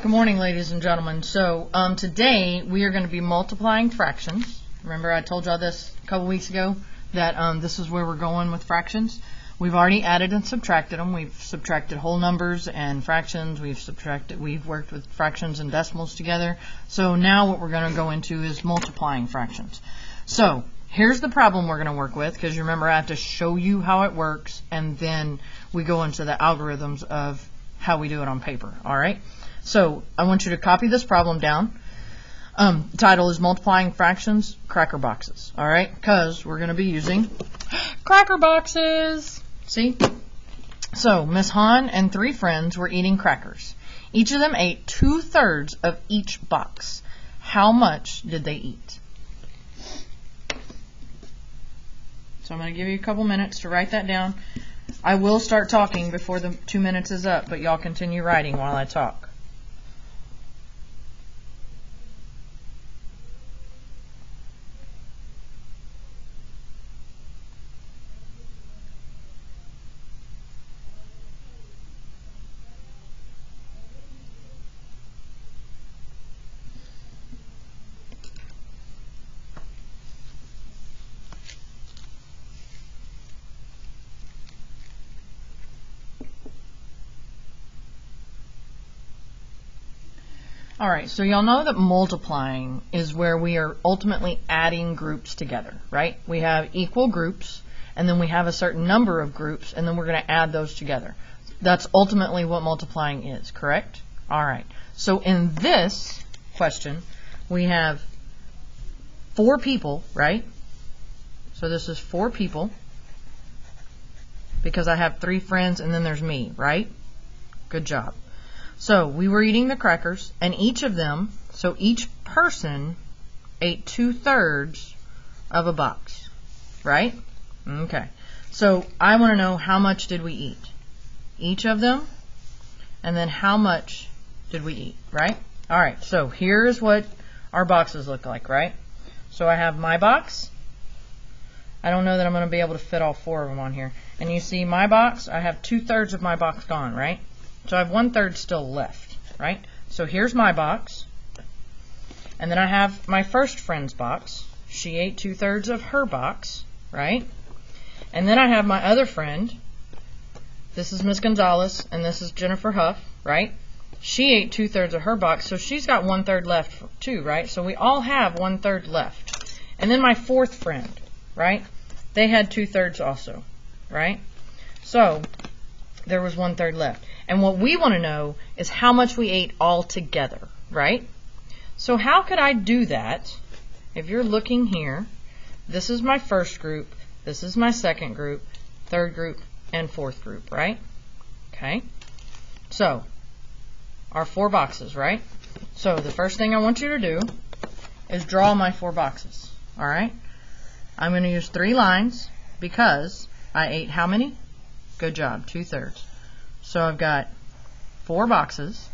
Good morning, ladies and gentlemen. So today we are going to be multiplying fractions. Remember I told y'all this a couple weeks ago that this is where we're going with fractions. We've already added and subtracted them. We've subtracted whole numbers and fractions. We've worked with fractions and decimals together. So now what we're going to go into is multiplying fractions. So here's the problem we're going to work with, because you remember I have to show you how it works, and then we go into the algorithms of how we do it on paper. All right? So I want you to copy this problem down. The title is Multiplying Fractions, Cracker Boxes. All right? Because we're going to be using cracker boxes. See? So Miss Hahn and 3 friends were eating crackers. Each of them ate 2/3 of each box. How much did they eat? So I'm going to give you a couple minutes to write that down. I will start talking before the 2 minutes is up, but y'all continue writing while I talk. Alright, so y'all know that multiplying is where we are ultimately adding groups together, right? We have equal groups, and then we have a certain number of groups, and then we're going to add those together. That's ultimately what multiplying is, correct? Alright, so in this question, we have 4 people, right? So this is 4 people, because I have 3 friends, and then there's me, right? Good job. So we were eating the crackers, and each of them, so each person ate 2/3 of a box, right? Okay. So I want to know, how much did we eat? Each of them, and then how much did we eat, right? All right, so here's what our boxes look like, right? So I have my box. I don't know that I'm going to be able to fit all 4 of them on here. And you see my box, I have 2/3 of my box gone, right? So I have 1/3 still left, right? So here's my box. And then I have my first friend's box. She ate 2/3 of her box, right? And then I have my other friend. This is Miss Gonzalez, and this is Jennifer Huff, right? She ate 2/3 of her box, so she's got 1/3 left too, right? So we all have 1/3 left. And then my fourth friend, right? They had 2/3 also, right? So there was 1/3 left. And what we want to know is how much we ate all together, right? So how could I do that? If you're looking here, this is my first group, this is my second group, third group, and fourth group, right? Okay. So our 4 boxes, right? So the first thing I want you to do is draw my 4 boxes, all right? I'm going to use 3 lines because I ate how many? Good job, 2/3. So I've got 4 boxes.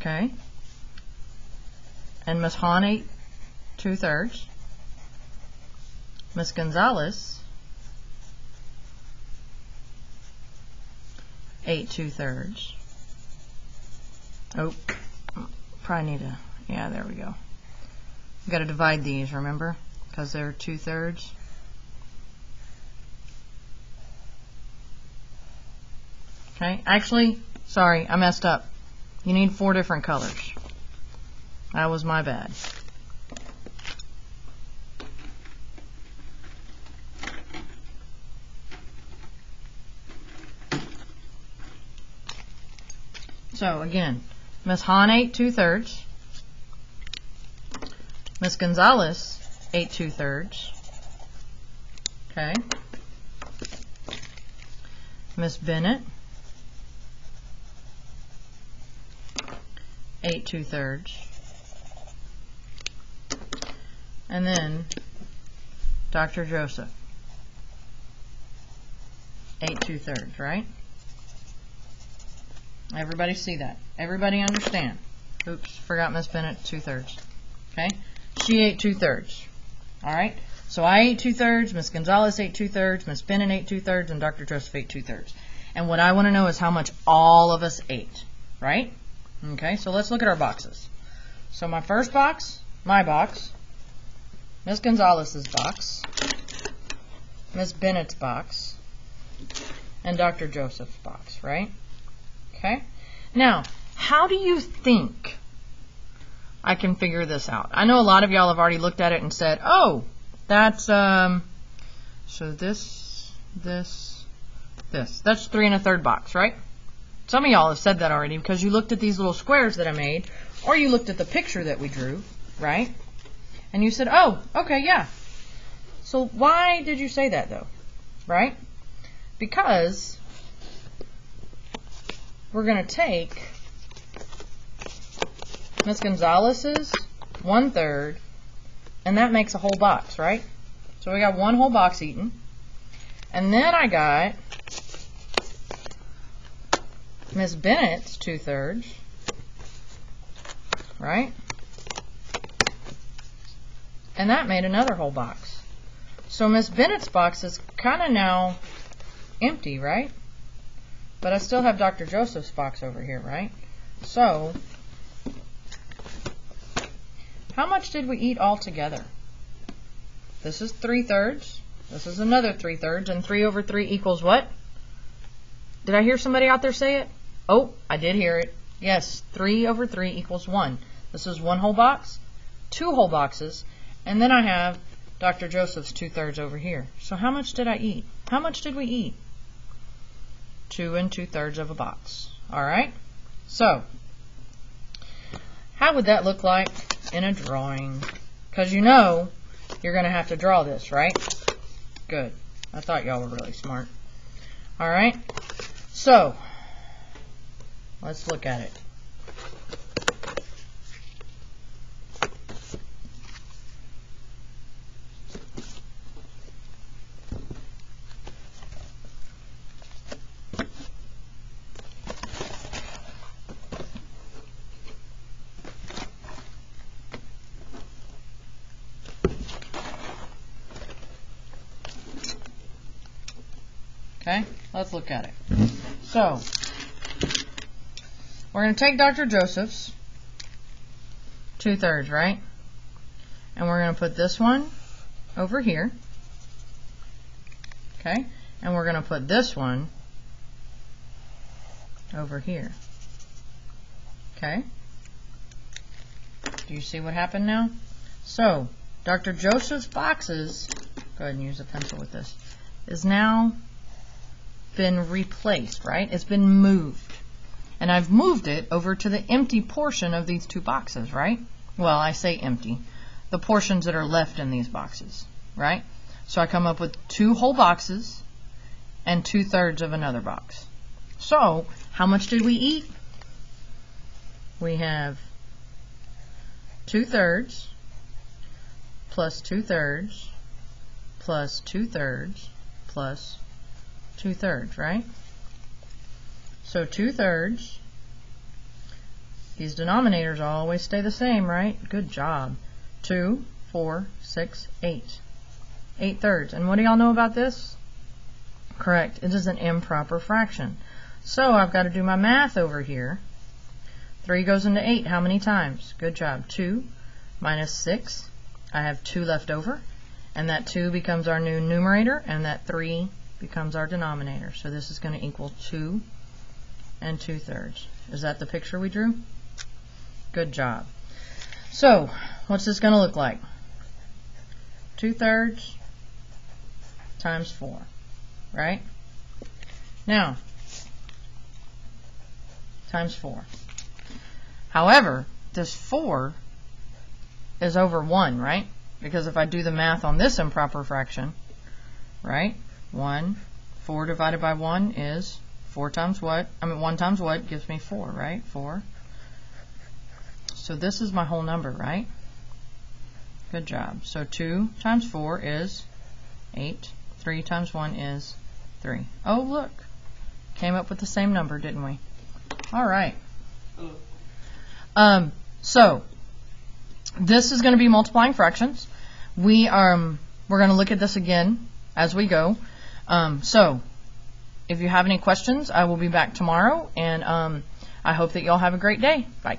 Okay. And Miss Hahn ate 2/3. Miss Gonzalez ate 2/3. Oh, probably need to, yeah, there we go. We've got to divide these, remember? Because they're 2/3. Okay, actually, sorry, I messed up. You need 4 different colors. That was my bad. So again, Miss Hahn ate 2/3. Miss Gonzalez ate 2/3. Okay. Miss Bennett ate 2/3. And then Dr. Joseph ate 2/3, right? Everybody see that? Everybody understand? Oops, forgot Miss Bennett, 2/3. Okay? She ate 2/3. All right? So I ate 2/3, Miss Gonzalez ate 2/3, Miss Bennett ate 2/3, and Dr. Joseph ate 2/3. And what I want to know is how much all of us ate, right? Okay, so let's look at our boxes. So my first box, my box, Miss Gonzalez's box, Miss Bennett's box, and Dr. Joseph's box, right? Okay? Now, how do you think I can figure this out? I know a lot of y'all have already looked at it and said, oh, that's, so this, that's 3 1/3 box, right? Some of y'all have said that already because you looked at these little squares that I made, or you looked at the picture that we drew, right? And you said, oh, okay, yeah. So why did you say that though, right? Because we're going to take Miss Gonzalez's 1/3, and that makes a whole box, right? So we got one whole box eaten. And then I got Miss Bennett's 2/3, right? And that made another whole box. So Miss Bennett's box is kind of now empty, right? But I still have Dr. Joseph's box over here, right? So how much did we eat all together? This is 3/3. This is another 3/3. And 3/3 equals what? Did I hear somebody out there say it? Oh, I did hear it. Yes, 3/3 equals 1. This is one whole box, 2 whole boxes, and then I have Dr. Joseph's 2/3 over here. So how much did I eat? How much did we eat? 2 2/3 of a box. All right? So, how would that look like in a drawing? Because you know you're going to have to draw this, right? Good. I thought y'all were really smart. All right? So, let's look at it. Okay, let's look at it. So, we're going to take Dr. Joseph's 2/3, right? And we're going to put this one over here. Okay, and we're going to put this one over here. Okay, do you see what happened now? So, Dr. Joseph's boxes, go ahead and use a pencil with this, is now been replaced, right? It's been moved. And I've moved it over to the empty portion of these 2 boxes, right? Well, I say empty. The portions that are left in these boxes, right? So I come up with 2 whole boxes and 2/3 of another box. So, how much did we eat? We have 2/3 plus 2/3 plus 2/3 plus 2/3, right? So 2/3, these denominators always stay the same, right? Good job. 2, 4, 6, 8. 8/3. And what do y'all know about this? Correct. It is an improper fraction. So I've got to do my math over here. 3 goes into 8 how many times? Good job. 2 minus 6. I have 2 left over. And that 2 becomes our new numerator, and that 3 becomes our denominator. So this is going to equal 2 2/3. Is that the picture we drew? Good job. So, what's this going to look like? 2/3 times 4, right? Now, times 4. However, this 4 is over 1, right? Because if I do the math on this improper fraction, right? 4 divided by 1 is 4 times what? 1 times what gives me 4, right? 4. So this is my whole number, right? Good job. So 2 times 4 is 8. 3 times 1 is 3. Oh, look. Came up with the same number, didn't we? All right. So This is going to be multiplying fractions. We're going to look at this again as we go. So if you have any questions, I will be back tomorrow, and I hope that y'all have a great day. Bye.